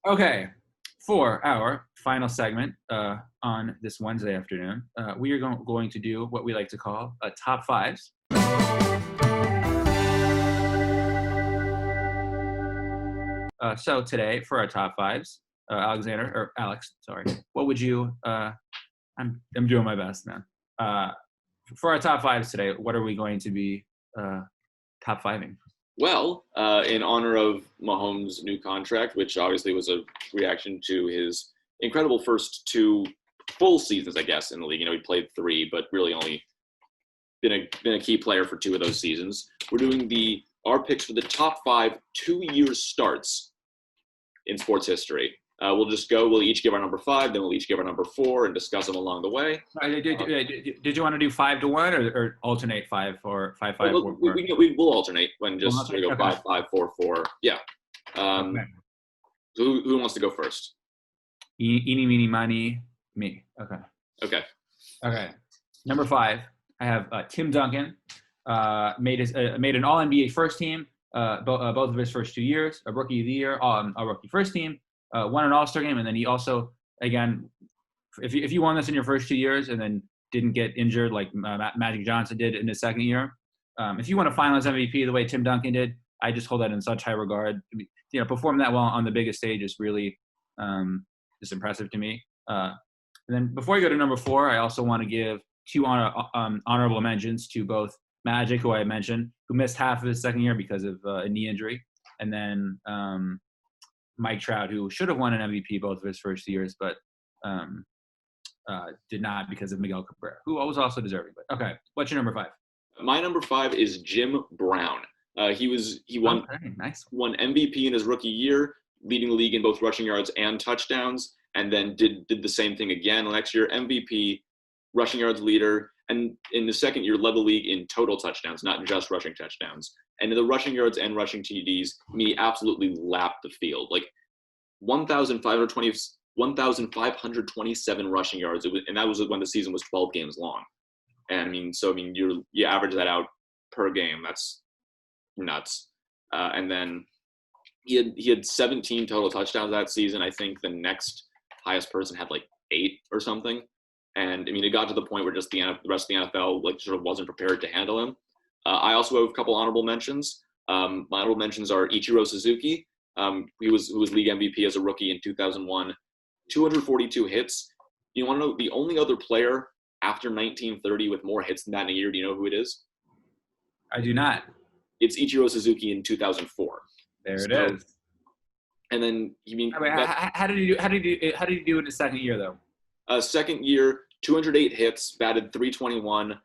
Okay, for our final segment on this Wednesday afternoon, we are going to do what we like to call top fives. So today, for our top fives, Alex, sorry, what would you? I'm doing my best, man. For our top fives today, what are we going to be top fiving? Well, in honor of Mahomes' new contract, which obviously was a reaction to his incredible first two full seasons, I guess, in the league. You know, he played three, but really only been a key player for two of those seasons. We're doing our picks for the top 5 2-year starts in sports history. We'll each give our number 5, then we'll each give our number 4 and discuss them along the way. Did you want to do 5 to 1 or alternate 5 or 5 5? We'll alternate when just go okay. 5 5 4 4. Yeah. Okay. So who wants to go first? Eeny, meeny, miny, me. Okay. Number 5, I have Tim Duncan. Made an All NBA first team. Both of his first 2 years. A Rookie of the Year. A Rookie first team. Won an All-Star game, and then he also, again, if you won this in your first 2 years and then didn't get injured like Magic Johnson did in his second year, if you won a Finals MVP the way Tim Duncan did, I just hold that in such high regard. You know, perform that well on the biggest stage is really just impressive to me. And then before I go to number 4, I also want to give 2 honorable mentions to both Magic, who I mentioned, who missed half of his second year because of a knee injury, and then Mike Trout, who should have won an MVP both of his first 2 years, but did not because of Miguel Cabrera, who was also deserving. But okay, what's your number 5? My number 5 is Jim Brown. He won MVP in his rookie year, leading the league in both rushing yards and touchdowns, and then did the same thing again next year. MVP, rushing yards leader, and in the second year led the league in total touchdowns, not just rushing touchdowns. And in the rushing yards and rushing TDs, he absolutely lapped the field. Like 1,527 rushing yards, and that was when the season was 12 games long. And you average that out per game. That's nuts. And then he had 17 total touchdowns that season. I think the next highest person had like 8 or something. And it got to the point where just the rest of the NFL sort of wasn't prepared to handle him. I also have a couple honorable mentions. My honorable mentions are Ichiro Suzuki, who was league MVP as a rookie in 2001, 242 hits. You want to know the only other player after 1930 with more hits than that in a year? Do you know who it is? I do not. It's Ichiro Suzuki in 2004. There it is. And then how did he do in his second year though? Second year, 208 hits, batted .321,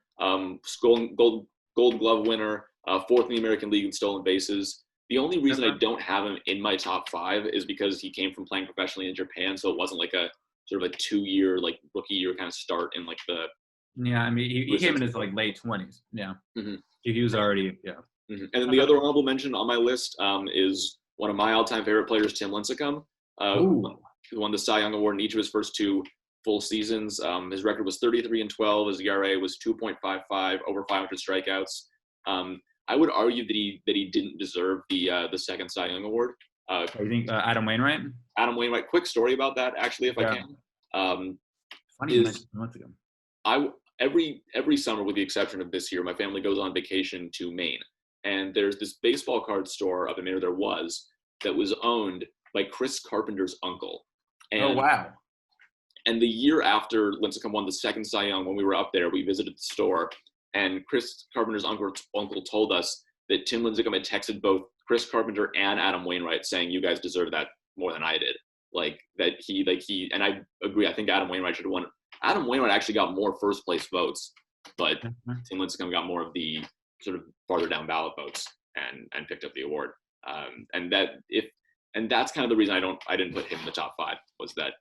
Gold Glove winner, 4th in the American League in stolen bases. The only reason I don't have him in my top 5 is because he came from playing professionally in Japan, so it wasn't like a sort of a 2-year rookie year kind of start in the. Yeah, he came in his late 20s. Yeah, mm-hmm. He was already Mm-hmm. And then the other honorable mention on my list is one of my all-time favorite players, Tim Lincecum, who won the Cy Young Award in each of his first 2 full seasons. His record was 33-12. His ERA was 2.55, over 500 strikeouts. I would argue that he didn't deserve the second Cy Young Award. You think Adam Wainwright? Adam Wainwright. Quick story about that, actually, if I can. Funny months ago. Every summer, with the exception of this year, my family goes on vacation to Maine, and there's this baseball card store up in Maine. That was owned by Chris Carpenter's uncle. And, oh wow! And the year after Lincecum won the second Cy Young, when we were up there, we visited the store, and Chris Carpenter's uncle told us that Tim Lincecum had texted both Chris Carpenter and Adam Wainwright saying, "You guys deserve that more than I did." And I agree. I think Adam Wainwright should have won. Adam Wainwright actually got more first place votes, but Tim Lincecum got more of the sort of farther down ballot votes and picked up the award. And that's kind of the reason I didn't put him in the top 5 was that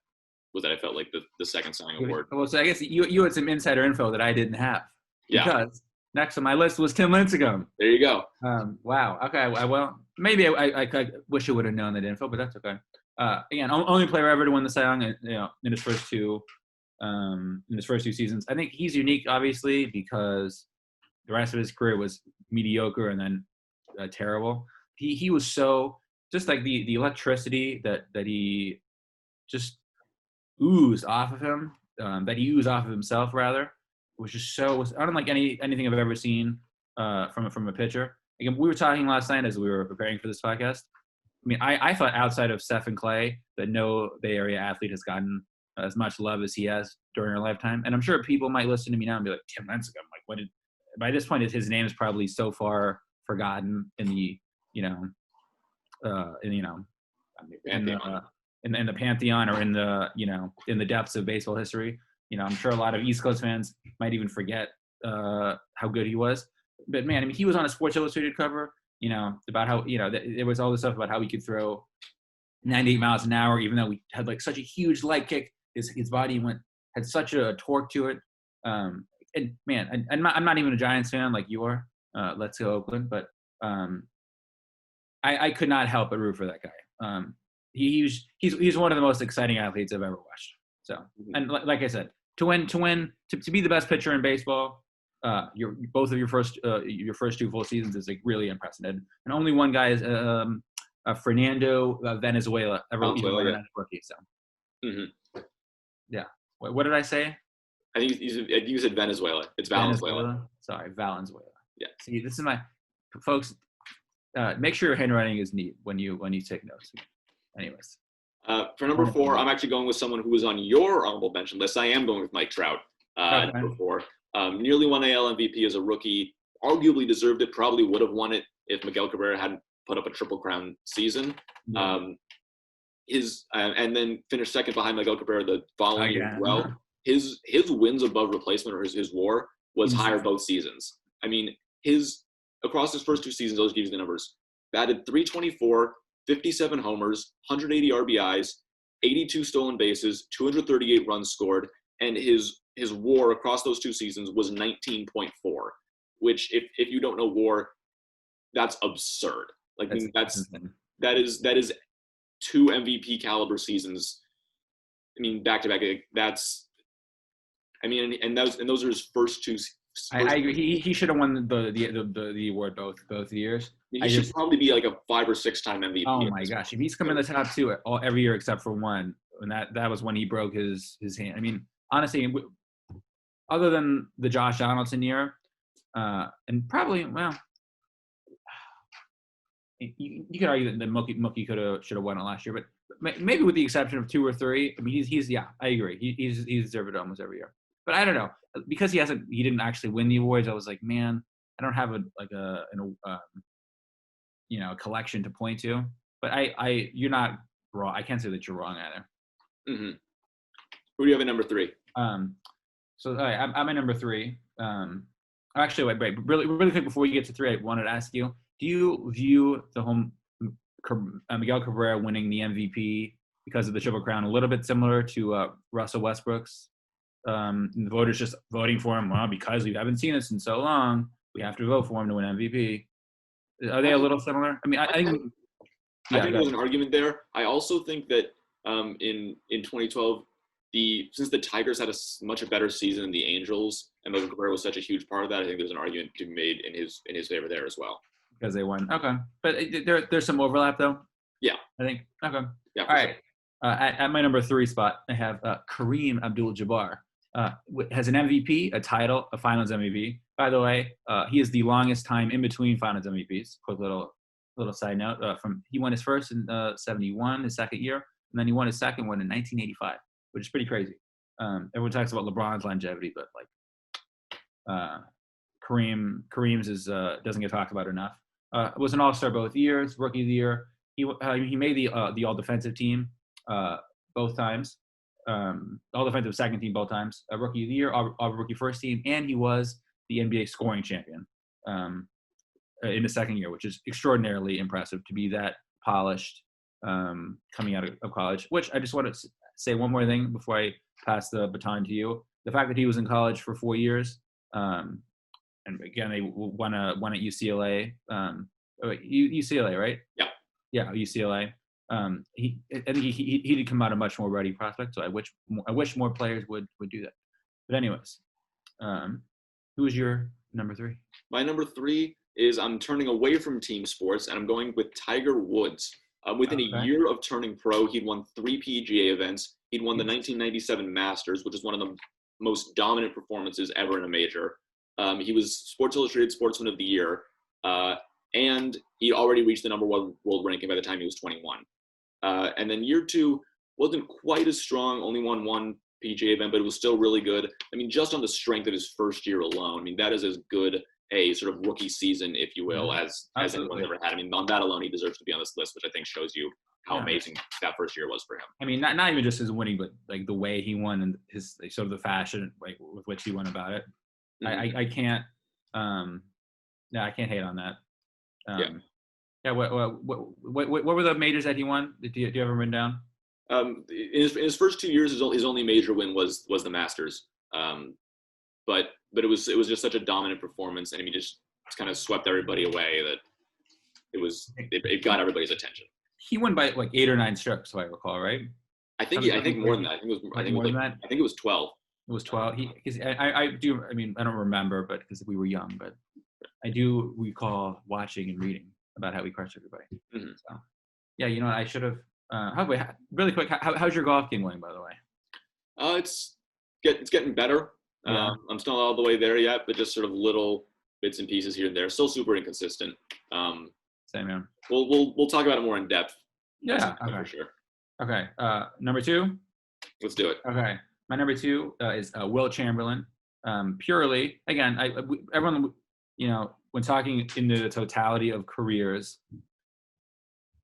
I felt like the second Cy Young Award. Well, so I guess you had some insider info that I didn't have. Yeah. Because next on my list was Tim Lincecum. There you go. Wow. Okay. Well, maybe I wish I would have known that info, but that's okay. Again, only player ever to win the Cy Young, in his first 2 seasons. I think he's unique, obviously, because the rest of his career was mediocre and then terrible. He was so just like the electricity that he just oozed off of him, that he oozed off of himself rather, was just so unlike anything I've ever seen from a pitcher. Again, we were talking last night as we were preparing for this podcast. I mean, I thought outside of Steph and Clay that no Bay Area athlete has gotten as much love as he has during our lifetime. And I'm sure people might listen to me now and be like, Tim Lincecum, like, what did? By this point, his name is probably so far forgotten in the, in the pantheon or in the depths of baseball history. I'm sure a lot of East Coast fans might even forget how good he was. But man, I mean, he was on a Sports Illustrated cover. About how there was all this stuff about how he could throw 98 miles an hour, even though he had like such a huge leg kick. His body had such a torque to it. And man, I'm not even a Giants fan like you are. Let's go Oakland, but I could not help but root for that guy. He's one of the most exciting athletes I've ever watched. So, and like I said, to be the best pitcher in baseball, both of your first two full seasons is like really unprecedented. And only one guy is Fernando Venezuela ever won as a rookie. So, yeah. What did I say? I think you said Venezuela. It's Valenzuela. Sorry, Valenzuela. Yeah. See, this is my folks. Make sure your handwriting is neat when you take notes. Anyways. For number 4, I'm actually going with someone who was on your honorable mention list. I am going with Mike Trout at number 4. Nearly won AL MVP as a rookie. Arguably deserved it. Probably would have won it if Miguel Cabrera hadn't put up a Triple Crown season. And then finished second behind Miguel Cabrera the following year as well. His wins above replacement, or his WAR, was higher both seasons. I mean, across his first 2 seasons, I'll just give you the numbers. Batted .324, 57 homers, 180 RBIs, 82 stolen bases, 238 runs scored, and his WAR across those 2 seasons was 19.4, which if you don't know WAR, that's absurd. Like, that is 2 MVP caliber seasons. I mean, back to back. And those are his first 2. I agree. He should have won the award both years. He should probably be like a 5 or 6 time MVP. Oh my gosh, if he's coming in the top 2 every year except for one, and that was when he broke his hand. I mean, honestly, other than the Josh Donaldson year, and probably you could argue that Mookie should have won it last year, but maybe with the exception of 2 or 3. I mean, I agree. He's deserved it almost every year. But I don't know, because he didn't actually win the awards. I was like, man, I don't have a collection to point to. But you're not wrong. I can't say that you're wrong either. Mm-hmm. Who do you have at number 3? So I'm at number 3. Actually, wait, really quick before you get to 3, I wanted to ask you: do you view the Miguel Cabrera winning the MVP because of the Triple Crown a little bit similar to Russell Westbrook's? The voters just voting for him, because we haven't seen this in so long, we have to vote for him to win MVP. Are they a little similar? I mean, I think there's an argument there. I also think that in 2012, since the Tigers had a much better season than the Angels, and Miguel Cabrera was such a huge part of that, I think there's an argument to be made in his favor there as well. Because they won. Okay. But there's some overlap, though? Yeah. I think. Okay. Yeah. All right. Sure. At my number 3 spot, I have Kareem Abdul-Jabbar. Has an MVP, a title, a Finals MVP. By the way, he is the longest time in between Finals MVPs. Quick little side note. He won his first in 71, his second year, and then he won his second one in 1985, which is pretty crazy. Everyone talks about LeBron's longevity, but Kareem's doesn't get talked about enough. Was an All-Star both years, Rookie of the Year. He made the All-Defensive team both times. All-Defensive second team both times. Rookie of the Year, All-Rookie first team, and he was the NBA scoring champion in the second year, which is extraordinarily impressive to be that polished coming out of college. Which I just want to say one more thing before I pass the baton to you. The fact that he was in college for 4 years, and again they won at UCLA. UCLA, right? Yeah. Yeah, UCLA. I think he did come out a much more ready prospect. So I wish more players would do that. But anyways, who is your number 3? My number 3 is I'm turning away from team sports and I'm going with Tiger Woods. Within a year of turning pro, he'd won 3 PGA events. He'd won the 1997 Masters, which is one of the most dominant performances ever in a major. He was Sports Illustrated Sportsman of the Year, and he already reached the #1 world ranking by the time he was 21. And then year 2 wasn't quite as strong, only won 1 PGA event, but it was still really good. I mean, just on the strength of his first year alone, I mean, that is as good a sort of rookie season, if you will, as anyone's ever had. I mean, on that alone, he deserves to be on this list, which I think shows you how amazing that first year was for him. I mean, not even just his winning, but like the way he won and his sort of the fashion like with which he went about it. Mm-hmm. I can't I can't hate on that. What were the majors that he won? Do you have them written down? In his first 2 years, his only major win was the Masters. But it was just such a dominant performance, and he just kind of swept everybody away that it got everybody's attention. He won by like 8 or 9 strokes, if I recall, right? I think more than that. I think it was 12. It was 12. I don't remember, but because we were young, but I do recall watching and reading about how he crushed everybody. Mm-hmm. So, yeah, I should have. Really quick, how's your golf game going, by the way? It's getting better. Yeah. I'm still not all the way there yet, but just sort of little bits and pieces here and there. Still super inconsistent. Same, man. We'll talk about it more in depth. Yeah, okay. For sure. Okay, number 2. Let's do it. Okay, my number 2 is Will Chamberlain. Purely, again, everyone, when talking into the totality of careers,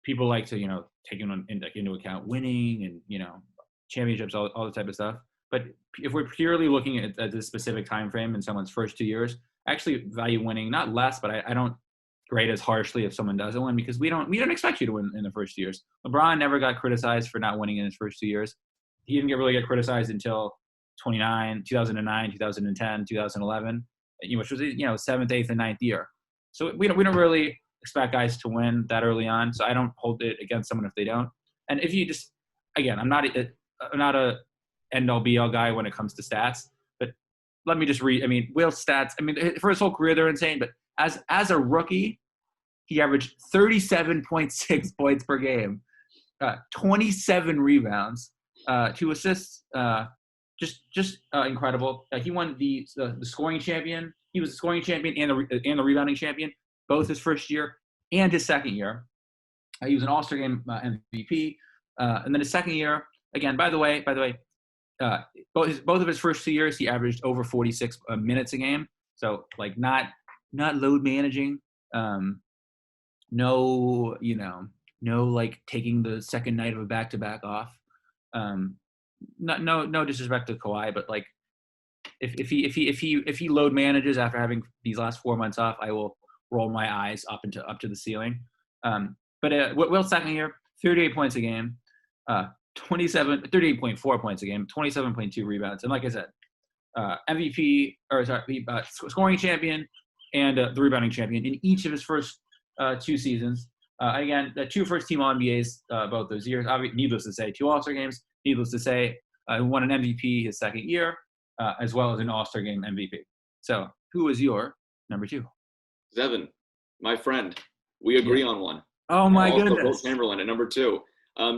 people like to, take into account winning and championships, all the type of stuff. But if we're purely looking at this specific time frame in someone's first 2 years, I actually value winning not less, but I don't grade as harshly if someone doesn't win, because we don't expect you to win in the first 2 years. LeBron never got criticized for not winning in his first 2 years. He didn't really get criticized until 2009, 2010, 2011, which was 7th, 8th, and 9th year. So we don't really expect guys to win that early on. So I don't hold it against someone if they don't. And if you just, again, I'm not a end-all be-all guy when it comes to stats, but let me just read. I mean, Will's stats, for his whole career, they're insane. But as a rookie, he averaged 37.6 points per game, 27 rebounds, 2 assists, just incredible. He won the scoring champion. He was the scoring champion and the rebounding champion, both his first year and his second year. He was an All-Star Game MVP, and then his second year, again. By the way, both of his first 2 years, he averaged over 46 minutes a game. So like not load managing, no like taking the second night of a back-to-back off. No disrespect to Kawhi, but like if he load manages after having these last 4 months off, I will roll my eyes up to the ceiling. But Will's second year, 38 points a game, 38.4 points a game, 27.2 rebounds, and like I said, MVP scoring champion and the rebounding champion in each of his first 2 seasons. Again, the 2 first-team All-NBAs both those years. Obviously, needless to say, 2 All-Star games. Needless to say, who won an MVP his second year, as well as an All-Star game MVP. So, who is your number 2? Zevan, my friend. We agree on one. Oh my goodness! Will Chamberlain at number 2.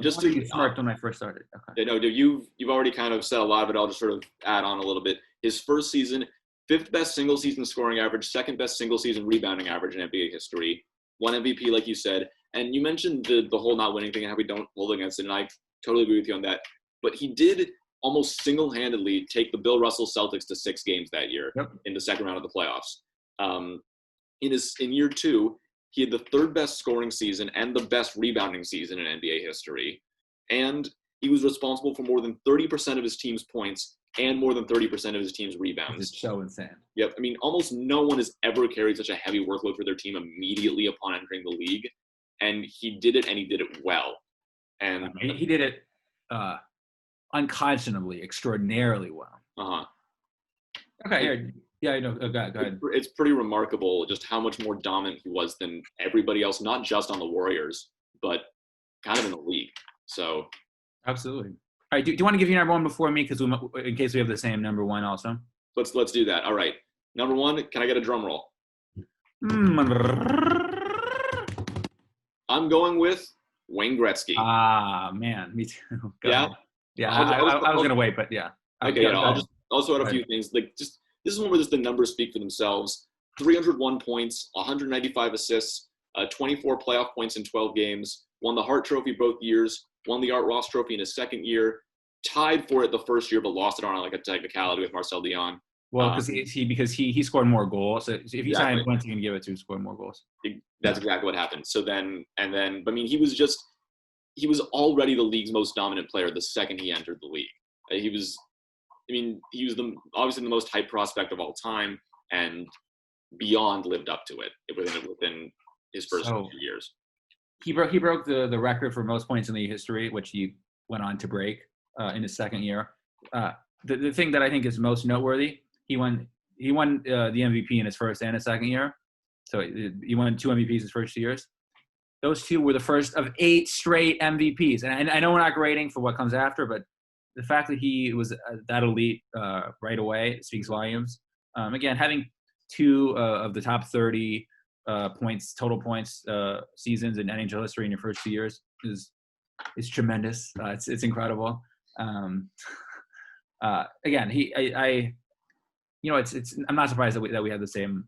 Just to get smirked when I first started. Okay. No, you've already kind of said a lot of it. I'll just sort of add on a little bit. His first season, 5th best single season scoring average, 2nd best single season rebounding average in NBA history. 1 MVP, like you said. And you mentioned the whole not winning thing and how we don't hold against it, and I totally agree with you on that. But he did almost single-handedly take the Bill Russell Celtics to 6 games that year in the second round of the playoffs. In year 2, he had the 3rd best scoring season and the best rebounding season in NBA history. And he was responsible for more than 30% of his team's points and more than 30% of his team's rebounds. It's so insane. Yep. Almost no one has ever carried such a heavy workload for their team immediately upon entering the league. And he did it, and he did it well. And he did it unconscionably, extraordinarily well. Okay, yeah, I know. Go ahead. It's pretty remarkable just how much more dominant he was than everybody else, not just on the Warriors, but kind of in the league. So, absolutely. All right, do you want to give your number 1 before me, because in case we have the same number 1 also? Let's do that. All right, number 1. Can I get a drum roll? I'm going with Wayne Gretzky. Ah, man, me too. Go Yeah. ahead. Yeah, I was gonna wait, but yeah. Okay, Go yeah. I'll ahead. just also add a few things. Like, just this is one where just the numbers speak for themselves. 301 points, 195 assists, 24 playoff points in 12 games. Won the Hart Trophy both years. Won the Art Ross Trophy in his second year. Tied for it the first year, but lost it on like a technicality with Marcel Dion. Well, because he scored more goals. So if you sign Exactly. Wentz, you can give it to score more goals. That's exactly what happened. So then, I mean, he was already the league's most dominant player the second he entered the league. He was obviously the most hyped prospect of all time, and beyond lived up to it within his first few years. He broke the record for most points in league history, which he went on to break in his second year. The thing that I think is most noteworthy, he won the MVP in his first and his second year. So he won 2 MVPs his first 2 years. Those 2 were the first of 8 straight MVPs. And I know we're not grading for what comes after, but the fact that he was that elite right away speaks volumes. Again, having 2 of the top 30 total points seasons in NHL history in your first 2 years is tremendous. It's incredible. Again, I'm not surprised that we have the same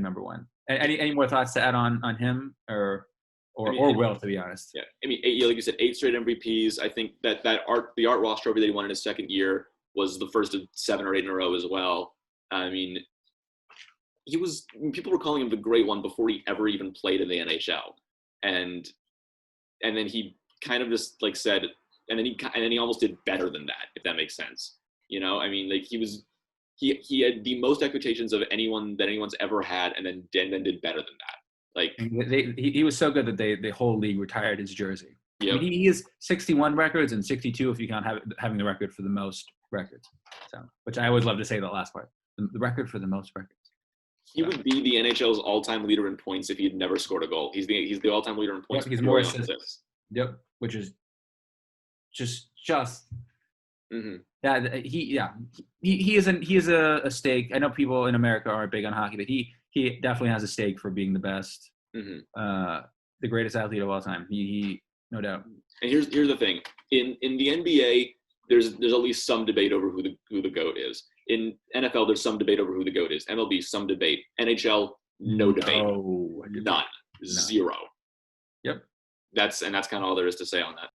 number one. Any more thoughts to add on him or Will, to be honest? Yeah, I mean, like you said, 8 straight MVPs. I think the Art Ross Trophy that he won in his second year was the first of 7 or 8 in a row as well. I mean, people were calling him the Great One before he ever even played in the NHL, and then he kind of just like said, and then he almost did better than that, if that makes sense. I mean, like he had the most expectations of anyone that anyone's ever had, and then did better than that. Like he was so good that the whole league retired his jersey. Yep. I mean, he has 61 records and 62 if you count having the record for the most records. So, which I always love to say that last part, the record for the most records. He would be the NHL's all-time leader in points if he had never scored a goal. He's the all-time leader in points. Yep, he's more assists. Yep, which is just. Mm-hmm. He is a stake. I know people in America aren't big on hockey, but he definitely has a stake for being the best, the greatest athlete of all time. He no doubt. And here's the thing: in the NBA, there's at least some debate over who the GOAT is. In NFL, there's some debate over who the GOAT is. MLB, some debate. NHL, no debate. None. Zero. Yep. That's kind of all there is to say on that.